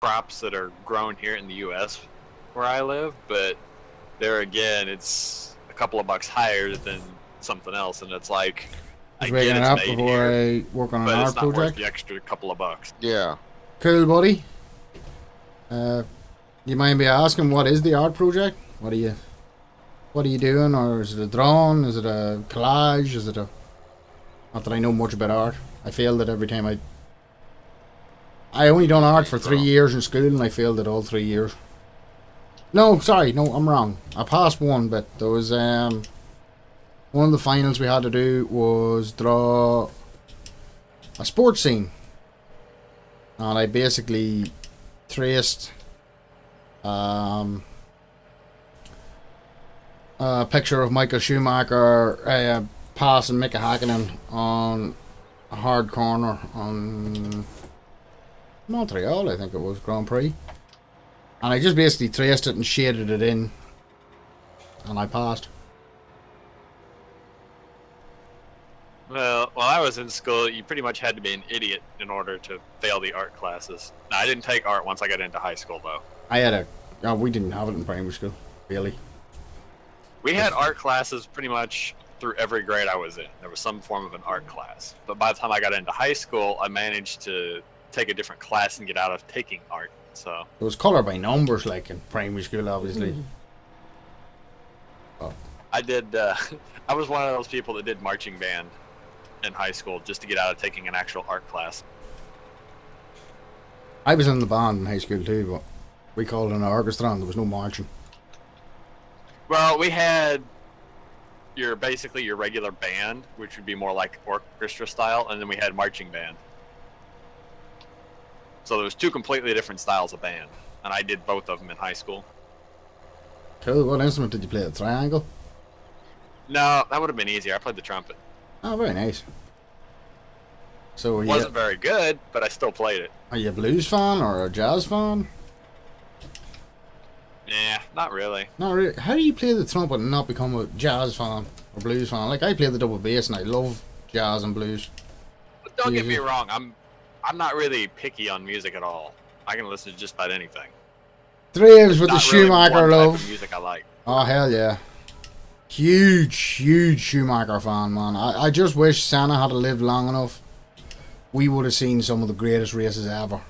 crops that are grown here in the U.S. where I live, but there again, it's a couple of bucks higher than something else, and it's like, I Just get waking it's up made before here, I work on an but it's art not worth project. the extra couple of bucks. Yeah. Cool, buddy. You mind me asking, what is the art project? What are you doing? Or is it a drawing? Is it a collage? Is it a... Not that I know much about art. I failed it every time I only done art for 3 years in school, and I failed it all 3 years. No, sorry, no, I'm wrong. I passed one, but there was one of the finals we had to do was draw a sports scene, and I basically traced a picture of Michael Schumacher passing Mika Hakkinen on a hard corner on Montreal, I think it was, Grand Prix. And I just basically traced it and shaded it in, and I passed. Well, while I was in school, you pretty much had to be an idiot in order to fail the art classes. Now, I didn't take art once I got into high school, though. I had we didn't have it in primary school, really. We had art classes pretty much through every grade I was in. There was some form of an art class. But by the time I got into high school, I managed to take a different class and get out of taking art. So it was colour by numbers, like in primary school, obviously. Oh. I did. I was one of those people that did marching band in high school just to get out of taking an actual art class. I was in the band in high school too, but we called it an orchestra, and there was no marching. Well, we had basically your regular band, which would be more like orchestra style, and then we had marching band. So there was two completely different styles of band, and I did both of them in high school. Cool. What instrument did you play? The triangle? No, that would have been easier. I played the trumpet. Oh, very nice. So it wasn't very good, but I still played it. Are you a blues fan or a jazz fan? Yeah, not really. Not really. How do you play the trumpet and not become a jazz fan or blues fan? Like, I play the double bass and I love jazz and blues. But don't get me wrong, I'm not really picky on music at all. I can listen to just about anything. Thraves with the Schumacher love. Type of music I like. Oh, hell yeah. Huge Schumacher fan, man. I just wish Senna had lived long enough. We would have seen some of the greatest races ever.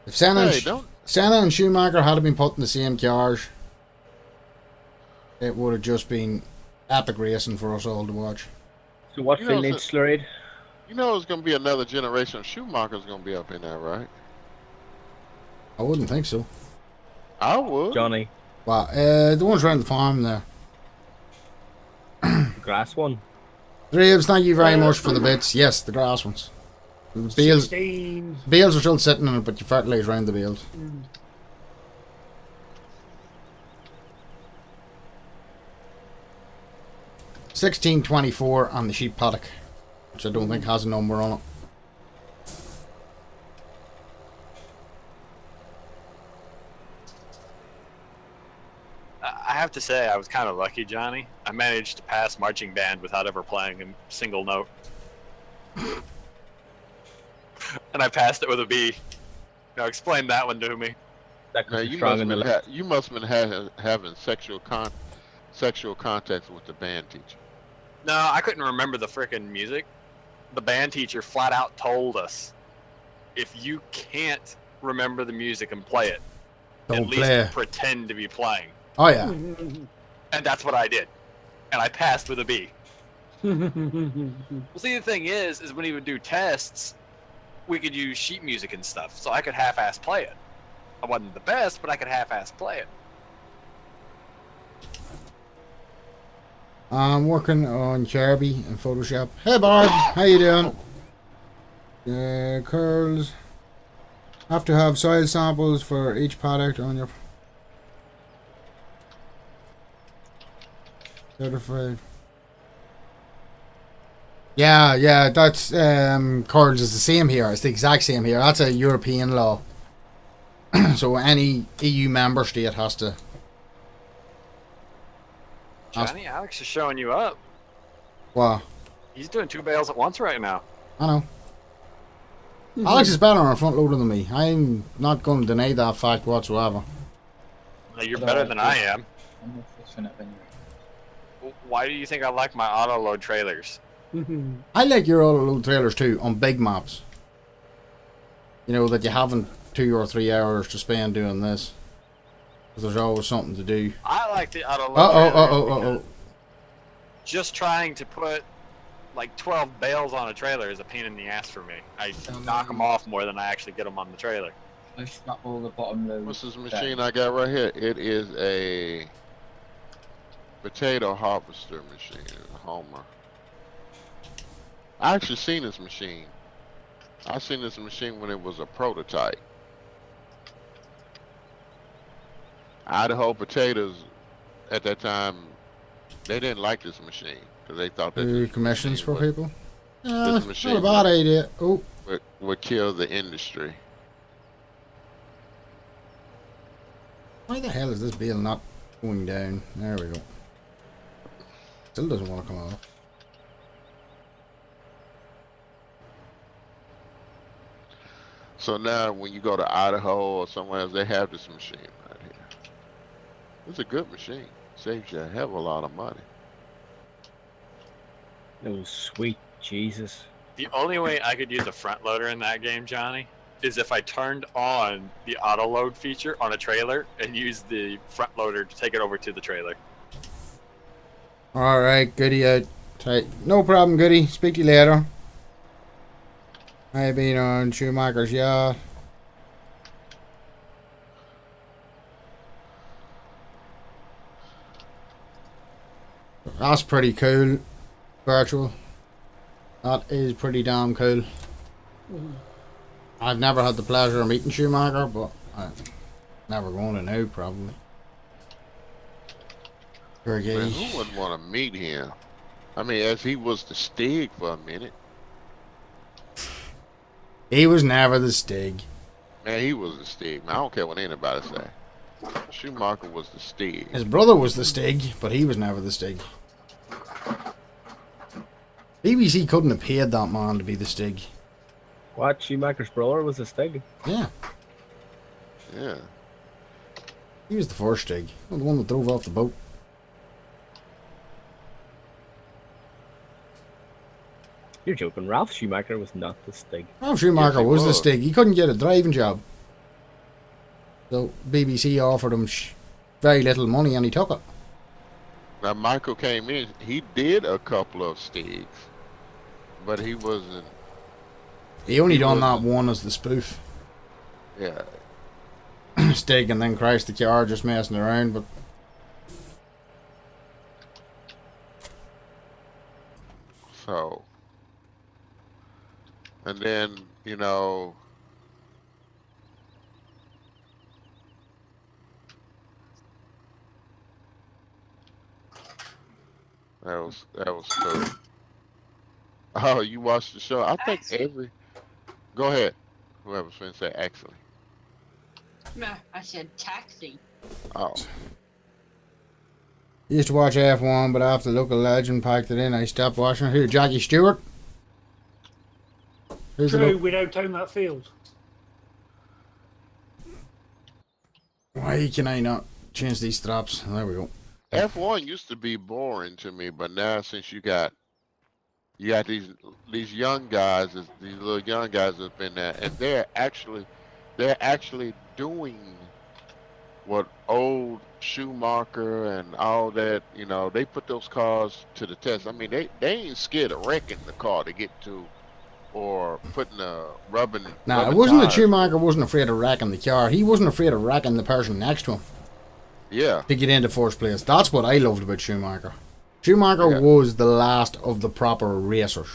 If Senna and Schumacher had been put in the same cars, it would have just been epic racing for us all to watch. So what Phil needs slurried? You know there's going to be another generation of Schumachers going to be up in there, right? I wouldn't think so. I would. Johnny. Well, the ones around the farm there. The grass one. Thraves, thank you very much for the bits. Yes, the grass ones. The bales are still sitting in it, but you fertilise around the bales. 1624 on the sheep paddock, which I don't think has a number on it. I have to say, I was kind of lucky, Johnny. I managed to pass marching band without ever playing a single note. And I passed it with a B. Now explain that one to me. Now, you must have been having sexual contact with the band teacher. No, I couldn't remember the frickin' music. The band teacher flat out told us, if you can't remember the music and play it, at least pretend to be playing. Oh, yeah. And that's what I did. And I passed with a B. Well, see, the thing is when he would do tests, we could use sheet music and stuff, so I could half-ass play it. I wasn't the best, but I could half-ass play it. I'm working on Charby in Photoshop. Hey, Barb, how you doing? Curls. Have to have soil samples for each product on your... Certified. Yeah, that's curls is the same here. It's the exact same here. That's a European law. So any EU member state has to. Johnny, Alex is showing you up. What? He's doing 2 bales at once right now. I know. Alex is better on a front loader than me. I'm not going to deny that fact whatsoever. No, you're better than I am. I'm not fixing it anyway. Why do you think I like my auto load trailers? I like your auto load trailers too on big maps. You know, that you haven't 2 or 3 hours to spend doing this. Because there's always something to do. I like the auto load trailers. Just trying to put like 12 bales on a trailer is a pain in the ass for me. I knock them off more than I actually get them on the trailer. Push not all the bottom loads. What's this machine I got right here? It is a potato harvester machine, a Homer. I actually seen this machine. I seen this machine when it was a prototype. Idaho potatoes at that time, they didn't like this machine because they thought that Do commissions for people? this Not machine a bad idea. Oh, would kill the industry. why the hell is this bale not going down? There we go. Still doesn't want to come off. So now when you go to Idaho or somewhere else, they have this machine right here. It's a good machine. Saves you a hell of a lot of money. Oh, sweet Jesus. The only way I could use a front loader in that game, Johnny, is if I turned on the auto load feature on a trailer and used the front loader to take it over to the trailer. Alright, Goody out. Tight. No problem, Goody. Speak to you later. I've been on Schumacher's yacht. That's pretty cool. Virtual. That is pretty damn cool. I've never had the pleasure of meeting Schumacher, but I'm never going to now, probably. Man, who wouldn't want to meet him? I mean, as he was the Stig for a minute. He was never the Stig. Man, he was the Stig. Man, I don't care what anybody say. Schumacher was the Stig. His brother was the Stig, but he was never the Stig. BBC couldn't have paid that man to be the Stig. What? Schumacher's brother was a Stig? Yeah. Yeah. He was the first Stig. The one that drove off the boat. You're joking. Ralph Schumacher was not the Stig. Ralph Schumacher Yes, he was the was. Stig. He couldn't get a driving job. So BBC offered him very little money and he took it. Now, Michael came in. He did a couple of Stigs. But he wasn't. He only He done that wasn't- one as the spoof. Yeah. Stig and then crashed the car just messing around, but So. And then, you know. That was cool. Oh, you watched the show? I think every. Go ahead. Whoever's going to say actually. No, I said taxi. Oh. used to watch F1, but after local legend packed it in, I stopped watching it. Who, Jackie Stewart? Who's the True, we don't own that field. Why can I not change these straps? There we go. F1 used to be boring to me, but now since you got these young guys, these little young guys that's been there, and they're actually doing what old Schumacher and all that, you know, they put those cars to the test. I mean, they ain't scared of wrecking the car to get to, or putting a rubbing. Now, it rubbing wasn't that tires. Schumacher wasn't afraid of wrecking the car. He wasn't afraid of wrecking the person next to him Yeah. to get into first place. That's what I loved about Schumacher. Schumacher Yeah. was the last of the proper racers.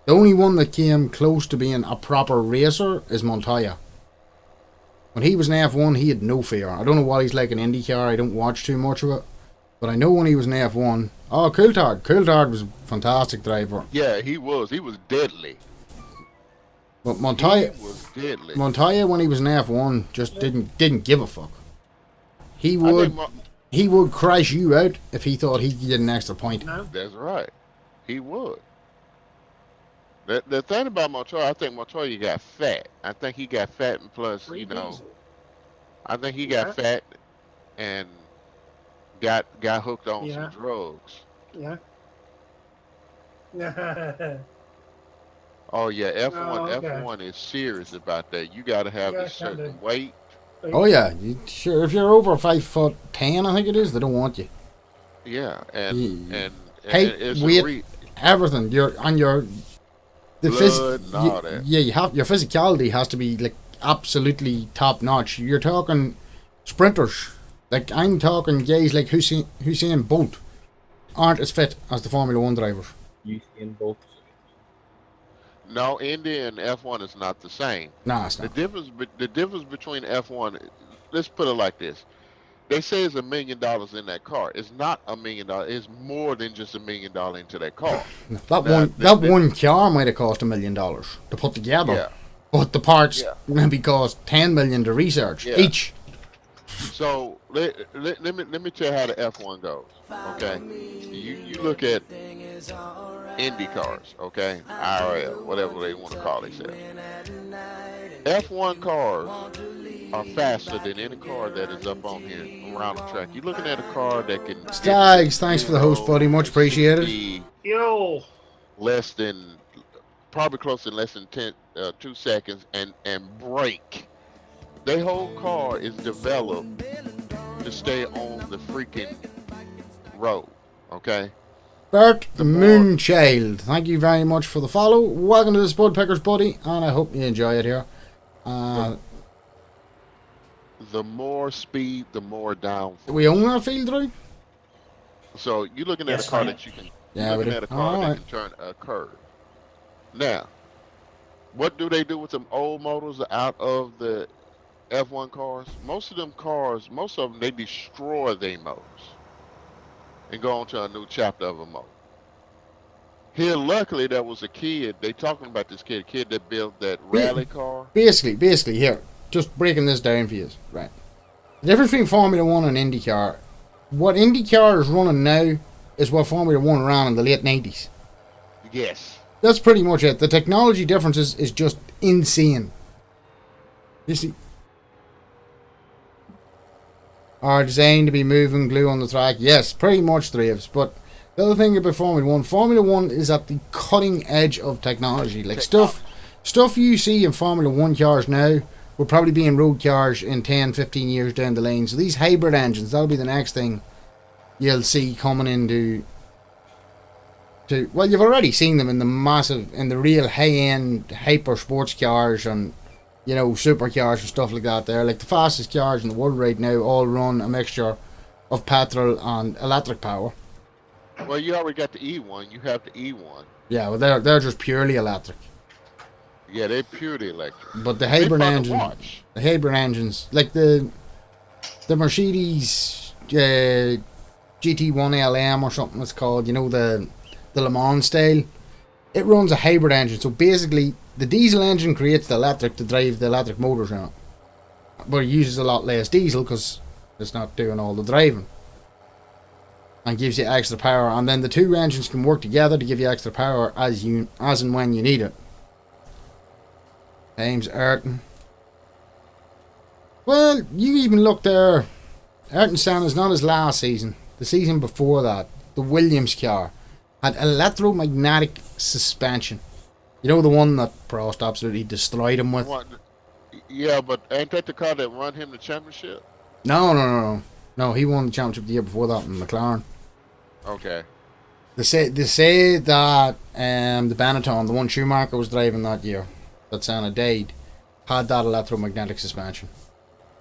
The only one that came close to being a proper racer is Montoya. When he was in F1, he had no fear. I don't know what he's like in IndyCar. I don't watch too much of it. But I know when he was in F1... Oh, Coulthard. Coulthard was a fantastic driver. Yeah, he was deadly. But Montoya... He was deadly. Montoya, when he was in F1, just didn't give a fuck. He I would... think He would crash you out if he thought he could get an extra point. No. That's right. He would. The thing about Montoya, I think Montoya got fat. I think he got fat, and plus, Free you know, diesel. I think he Yeah. got fat and got hooked on some Yeah. drugs. Yeah. Yeah. Oh yeah, F1 Oh, okay. F1 is serious about that. You got to have Yeah, a I can do. certain weight. Oh yeah, sure. If you're over 5'10", I think it is, they don't want you. Yeah, You- and Height, it's a weight, everything. The blood and all that. yeah, you have your physicality has to be like absolutely top notch. You're talking sprinters. Like I'm talking guys like Hussein Bolt aren't as fit as the Formula One drivers. Usain Bolt. No, Indy and F1 is not the same. Nah, it's The not. difference between F1, let's put it like this. They say it's $1 million in that car. It's not $1 million. It's more than just $1 million into that car. That Now, one car might have cost $1 million to put together, Yeah, but the parts yeah, maybe cost 10 million to research yeah. each. So let me tell you how the F1 goes. Okay, you look at Indy cars. Okay, IRL, whatever they want to call themselves. F1 cars are faster than any car that is up on here around the track. You're looking at a car that can get Stags, thanks for the host, buddy. Much to appreciated. 60 Yo. less than probably close to less than 2 seconds and brake. Their whole car is developed to stay on the freaking road. Okay. Bert The more Moonchild, thank you very much for the follow. Welcome to the Spud Pickers, buddy, and I hope you enjoy it here. the more speed, the more downforce. We own that field, right? So you're looking at Yes, a car ma'am. that you can. Yeah, You're we looking do. at a car All that right. can turn a curve. Now, what do they do with them old motors out of the F1 cars? Most of them cars, most of them, they destroy their motors and go on to a new chapter of a motor. Here, luckily, there was a kid. They talking about this kid that built that rally car. Basically, here, just breaking this down for you, right? The difference between Formula One and IndyCar, what IndyCar is running now is what Formula One ran in the late 90s. Yes. That's pretty much it. The technology difference is just insane. You see, are designed to be moving glue on the track. Yes, pretty much the Reeves. But the other thing about Formula One is at the cutting edge of technology. Like stuff you see in Formula One cars now will probably be in road cars in 10, 15 years down the lane. So these hybrid engines, that'll be the next thing you'll see coming into. Well, you've already seen them in the real high-end hyper sports cars and, you know, supercars and stuff like that there. Like the fastest cars in the world right now all run a mixture of petrol and electric power. Well, you already got the E1. You have the E1. Yeah, well, they're just purely electric. Yeah, they're purely electric. But the They hybrid fun to engine, watch. the hybrid engines, like the Mercedes GT1 LM or something it's called, you know, the Le Mans style, it runs a hybrid engine. So basically, the diesel engine creates the electric to drive the electric motors in it, but it uses a lot less diesel because it's not doing all the driving, and gives you extra power. And then the two engines can work together to give you extra power as and when you need it. James Ayrton. Well, you even look there. Ayrton Senna's not his last season. The season before that, the Williams car had electromagnetic suspension. You know, the one that Prost absolutely destroyed him with? What? Yeah, but ain't that the car that won him the championship? No. No, he won the championship the year before that in McLaren. Okay. They say that the Benetton, the one Schumacher was driving that year, that Senna died, had that electromagnetic suspension.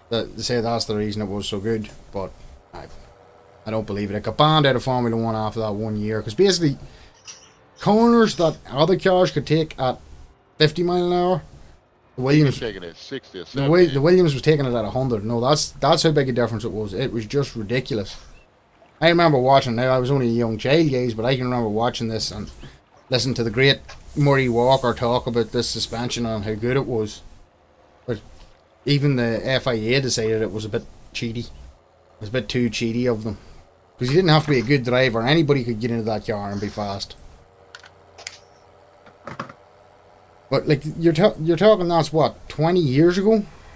They say that's the reason it was so good, but I don't believe it. It got banned out of Formula 1 after that 1 year, because basically corners that other cars could take at 50 mile an hour, the Williams taking it at 60 or 70. the Williams was taking it at 100. No, that's how big a difference it was. It was just ridiculous. I remember watching. Now I was only a young child, guys, but I can remember watching this and listening to the great Murray Walker talk about this suspension and how good it was. But even the FIA decided it was a bit cheaty. It was a bit too cheaty of them. Because you didn't have to be a good driver. Anybody could get into that car and be fast. Yeah, but ain't that the car that run him the championship? The Williams was taking it at 100. No, that's how big a difference it was. It was just ridiculous. I remember watching. Now I was only a young child, but I can remember watching this and listening to the great Murray Walker talk about this suspension and how good it was. But even the FIA decided it was a bit cheaty. It was a bit too cheaty of them. Because you didn't have to be a good driver. Anybody could get into that car and be fast. But like you're talking that's what 20 years ago.